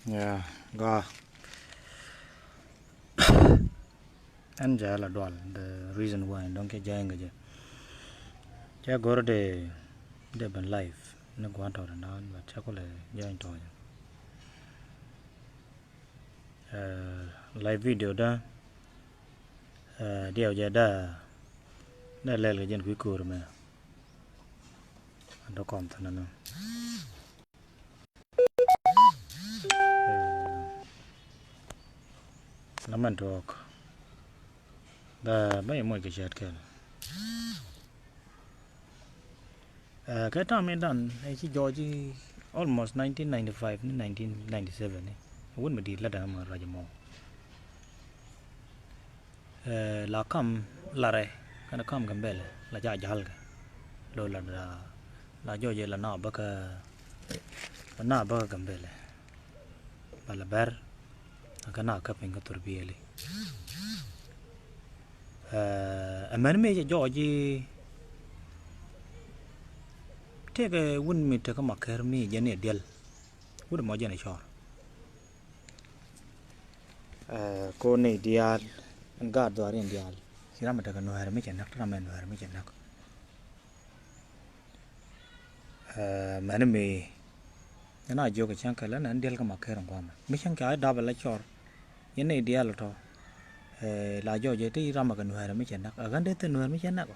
Yeah, go. And là đoàn the reason why don't get jang cái cha go de ban life nó quan trọng là nó và cha có là jang thôi live video đó điều giờ đó là cái dân quý cô rồi mà nó còn thằng nó nó mình Thuok và mấy mọi cái chết kìa cái time mình done ấy chỉ George almost 1995 đến 1997 này vẫn mà đi là đã mà ra mò là cam là đây cái nó cam cầm bể là cha jal cái rồi là do vậy là nó baka cầm bể là ber cái nào cấp hình cái tur bia li mình mới cho gì thế cái quân mình cái mặc cái mi giờ này điel quân mà giờ này cho cô này đial anh gạt đó riêng đial khi nào mà cái Nuer mới chén nắp ra mình Nuer mới chén nắp mình mới cái nào vô cái trang cái là anh đial cái mặc cái rong quam mấy trang cái double lại cho giờ này đial rồi là do vậy thì ra mà cái Nuer mới chén nắp ở gần đây thì Nuer mới chén nắp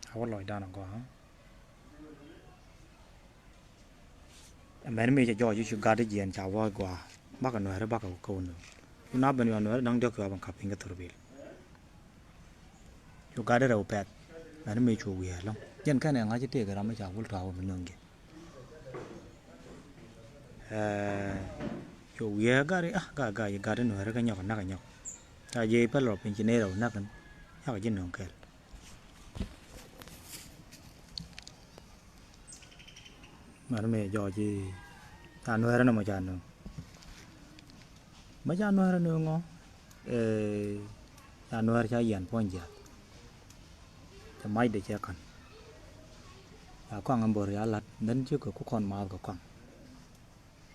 hao lòi đan nó có mình mới cho you gạt cái gì chào voi qua bác cái Nuer bác cái câu nữa nó bên ngoài Nuer đang được vào bằng cặp hình cái tur bia you gạt cái đầu pet mình mới chụp về lắm dân cái này ngay chỉ cái làm mấy chào vui trào mình nương kì chụp về cái gạt Nuer cái nhóc cái nhóc cái gì phải lọp bên trên này rồi nắc cái gì nương kì mà nó mẹ cho gì ta Nuer nó mà chán nữa mấy cha Nuer nữa ngon cha Nuer cha yên phong giờ cha mai để cha con quăng ăn bò ra lật đến trước có con mà có quăng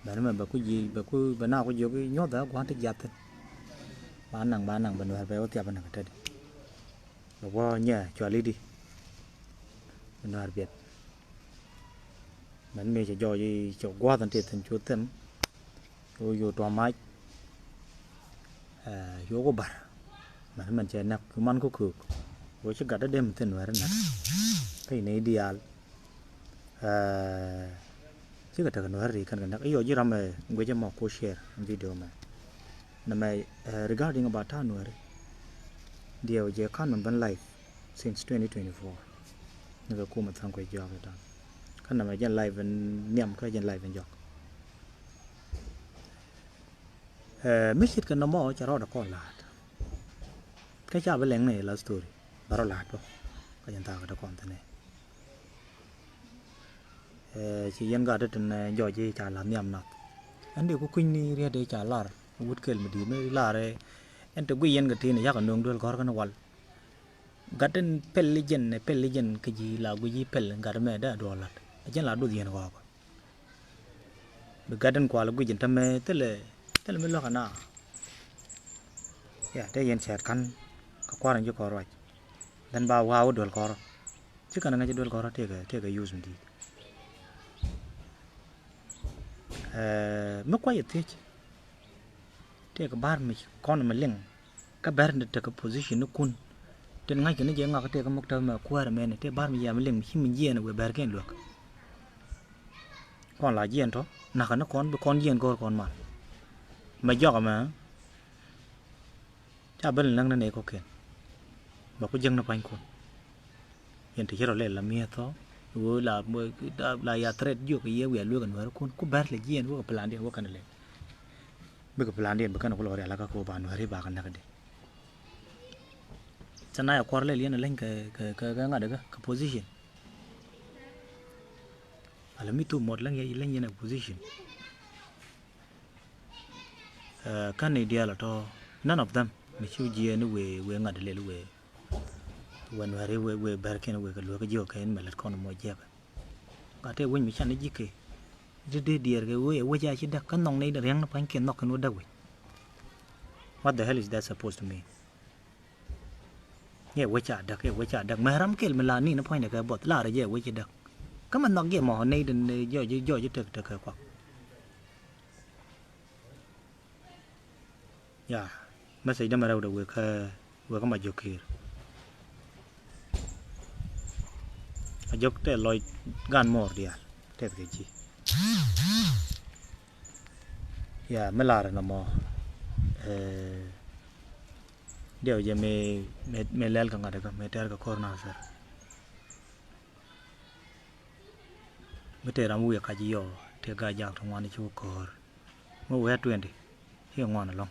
bà nó mà bà cái gì bà nào có nhiều cái nhót đó quá thích giặt bán nàng bà Nuer về ở tiệm bà nàng cái đây bà qua nhà cho đi đi bà Nuer Việt mình mới cho gì chỗ qua tận thiệt thành chỗ tem vô toa máy vô có bà mình chơi nắp cứ măn có cược với chiếc gạt đã đem tiền Nuer nè cái này đi al chiếc gạt cái Nuer gì cần nắp ấy rồi chứ làm mà người cho mọc share video mà nằm regarding about ta Nuer điều gì con mình vẫn live since 2024 người cô mà thằng quay job vậy đó cái nằm dân live vẫn niệm cái dân live vẫn giọt mấy chiếc cái nó mò cho nó con lạt cái cha với leng này là story bảo lạt đó cái dân ta cái đó con thế này chỉ dân gà đất này giỏi gì trả làm niệm nát anh đều có quên đi ra để trả lạt vút kêu mà đi mới là đấy anh tự quy dân cái tiền này chắc là nương đuôi có cái nó qual gaten peligen cái gì là cái gì pel gà mẹ đã đùa lạt chẳng là đùa gì nó có gaten qua là cái gì thằng mẹ tức là mới lo cái nào ya để dân sẹt khăn qua rằng cho có rồi dan ba wow đuôi có chứ cần ngay cho đuôi có thì cái use mình đi mất quá vậy thì cái bar mình con mình leng cái bar này cái position nó kun trên ngay cái này giờ cái mốc đầu mà qua rồi mình cái bar mình giờ mình leng khi mình giên rồi bar cái được con là giên thôi nãy nó con giên con mà giọt mà cha bên lăng này có kiện mà có dân nó quanh con hiện thì rồi là mía thôi rồi là ya trade vô cái gì về luôn cái con có bar là giên có plan đi có cái này bây giờ plan đi bây giờ nó có lo là cái cô bạn nó hay bà cái này cái cho nên qua lại liền lên cái ngã được cái position là mi tu một lên như position cái này dia là to none of them mình chưa gì nó về ngã được lên về when we barken we cái lúa cái dừa cái mà là con một dẹp cái thế quên mình chăn nó gì kì Jadi dia ke wajah aja dah kan nong ni dah yang nak pakai nok kan udah gue. What the hell is that supposed to mean? Ya wajah dah. Mahram kel melani nak pakai nak buat lah aja wajah dah. Kamu nak dia mau ni dan jo tek kuak. Ya, masa ida marau dah gue ke majokir. Majok teh loy gan mor dia. Teh keji. Ya, melar nama. Dia je me lel kan ada kan, me ter ka korna sar. Me ter ramu ya kaji yo, te ga jak thong wan chu kor. Mo we 20. Hi ngwan long.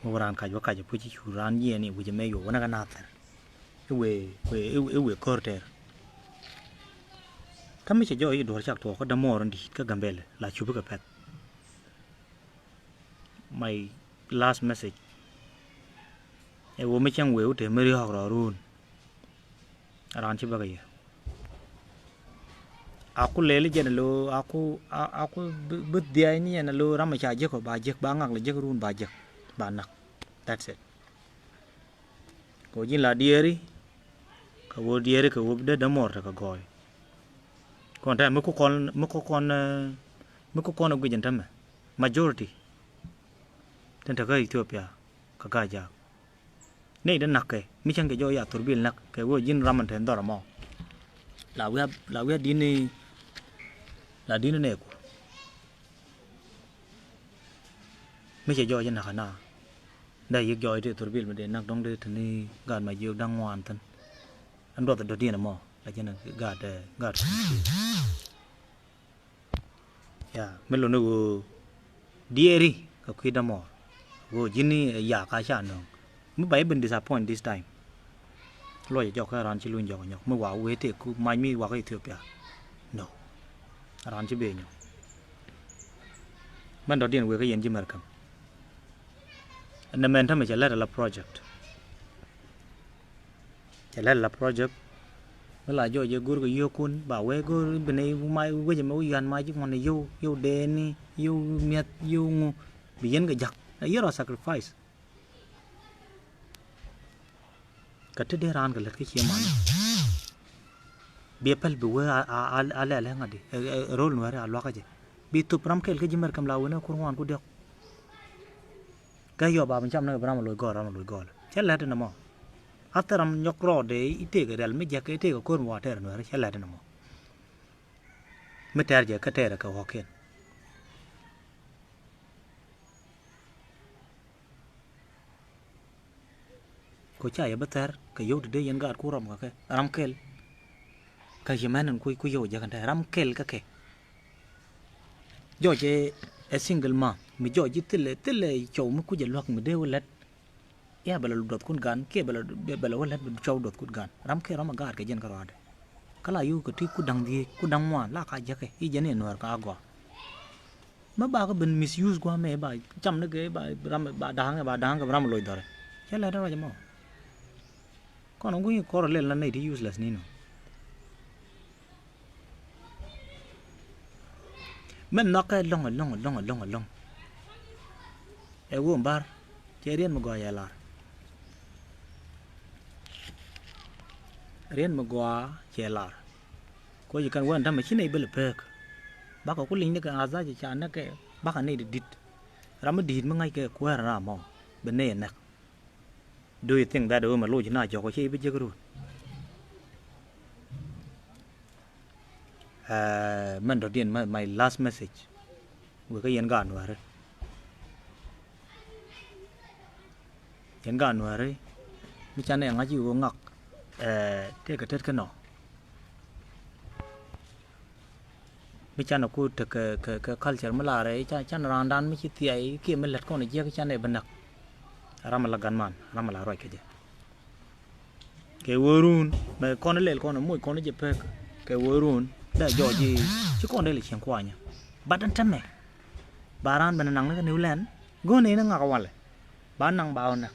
Mo ran kaji wa kaji pu chi chu ran ye ni wu je me yo na ka na ter. We kor ter. Kami se jo i dor chak to ko da mor ndi ka gambele la chu ka pet. My last message. Wo me chang we te me ri hok ro run. Ran chi ba ga ye. Aku lele je lo aku bet dia ini ya lo ram cha je ko ba je ba ngak le je run ba je ba nak. That's it. Ko jin la dieri ka wo dieri ka wo de mor ka goy. Kon ta me ko kon gu jen tam majority ten ta ga Ethiopia ka ga ja nei da nak ke mi chang ke jo ya turbil nak ke wo jin ram ten dor mo la we dini ne ko mi che jo jen na khana da yik jo de turbil me de nak dong de tani gan ma yik dang wan tan an do ta do dina mo la jen ga ya melo no dieri ka kwida mo wo jini ya ka sha no mu bai been disappoint this time lo ya jo ka ran chi lun jo nyok mu wa we te ku mai mi wa ka Ethiopia no ran chi be nyo man do din we ka yen ji mer kam na men ta me cha la project la jo je gur ko yo kun ba we gur bene mai we je mo yan mai ji mon yo de ni yo miet yo ngu bi yen ga jak yo sacrifice ka te de ran ga let ke chi man bi pel bi we ala ngadi rol no ara lo ka je bi tu pram kel ke ji mer kam la we na kur wan ku de ka yo ba ban cham na bram lo go chela de na mo Ataram nyokro de ite ke real me jake ite ke kur water no ara chala de namo me ter je ka ter ka hoken ko cha ya batar ka yo de yen gar kuram ka ke ram kel ka jimanan ku yo je kan ram kel ka ke jo je a single man mi jo ji tile chow mu ku je lok me de welet ya bala dot kun gan ke bala wala chaw dot kun gan ram ke ram gar ke jen karade kala yu ko ti ku dang wan la ka je ke I jene Nuer ka go ma ba ko ben misuse gwa me ba cham ne ge ba ram ba dang ga ram loy dore chela da wa mo kon ngu ko le la nei di useless ni no men nok long e wo mbar che rien mo go ya la rien mo go che la ko ji kan wan tam chi nei bel pek ba ko kulin ne ka aza ji cha na ke ba ka nei dit ram dit ma ngai ke ko ra mo be ne nak do you think that ma lo ji na jo ko chi bi je gru man do din my last message we ka yen ga no are yen ga no are mi cha ne nga ji wo ngak te ka tet ka no mi cha no ku te ka culture ma la re cha ran dan mi chi ti ai ki me let ko ne je ka cha ne banak ram la gan man ram la roi ke je ke worun me ko ne lel ko ne moy ko ne je pek ke worun da jo ji chi ko ne le chen kwa nya badan tame baran ban nang ne New Land go ne na ngak wale ba nang ba na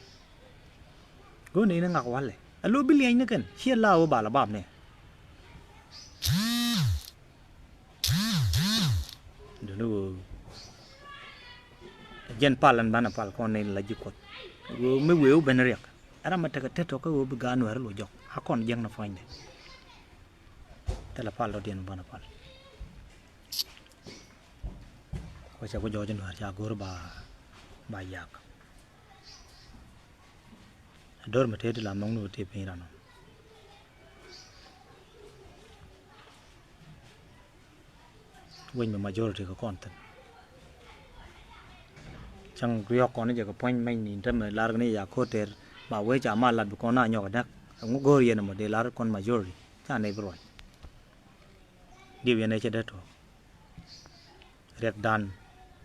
go ne na ngak wale alo bilian ne kan chi la o ba la bab ne jen palan bana pal kon ne la jikot me weu ben rek ara ma taka teto ko bu ga Nuer lo jok akon jeng na fande tela pal do den bana pal ko cha ko jojo Nuer cha gor ba yak dor ma tede la mong no te pe rano when the majority ko content chang riok kon je ko point mai ni tem lar ni ya ko ter ba we cha ma lat ko na nyo dak ngu go ye na mo de lar kon majority cha nei bro di ye ne che de to rek dan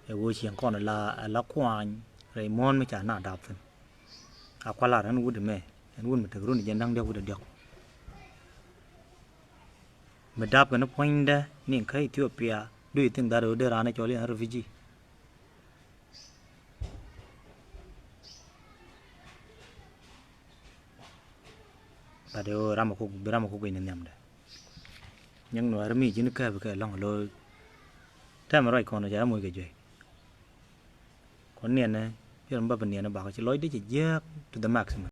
e wo chiang kon la kwan Raymond me cha na dap fen a kwa la ran wud me en wud me te ru ni jen dang de wud de me dap no point de ni kai Ethiopia do you think that they are actually a refugee? But they are Ramako in the Yamda. Young Nuer me, you can't get long low. Time right corner, Jamuga. Coniana, you're Babani and about Lloyd, did you to the maximum?